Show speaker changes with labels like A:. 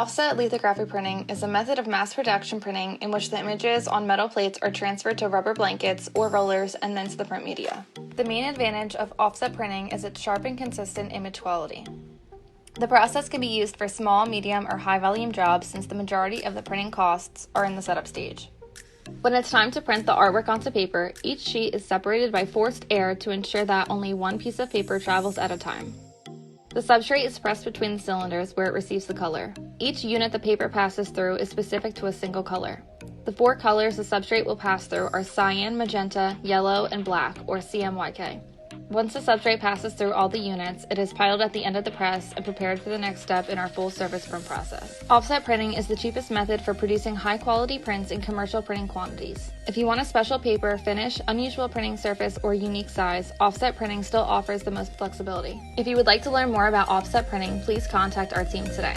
A: Offset lithography printing is a method of mass production printing in which the images on metal plates are transferred to rubber blankets or rollers and then to the print media. The main advantage of offset printing is its sharp and consistent image quality. The process can be used for small, medium, or high volume jobs since the majority of the printing costs are in the setup stage. When it's time to print the artwork onto paper, each sheet is separated by forced air to ensure that only one piece of paper travels at a time. The substrate is pressed between the cylinders where it receives the color. Each unit the paper passes through is specific to a single color. The 4 colors the substrate will pass through are cyan, magenta, yellow, and black, or CMYK. Once the substrate passes through all the units, it is piled at the end of the press and prepared for the next step in our full-service print process. Offset printing is the cheapest method for producing high-quality prints in commercial printing quantities. If you want a special paper, finish, unusual printing surface, or unique size, offset printing still offers the most flexibility. If you would like to learn more about offset printing, please contact our team today.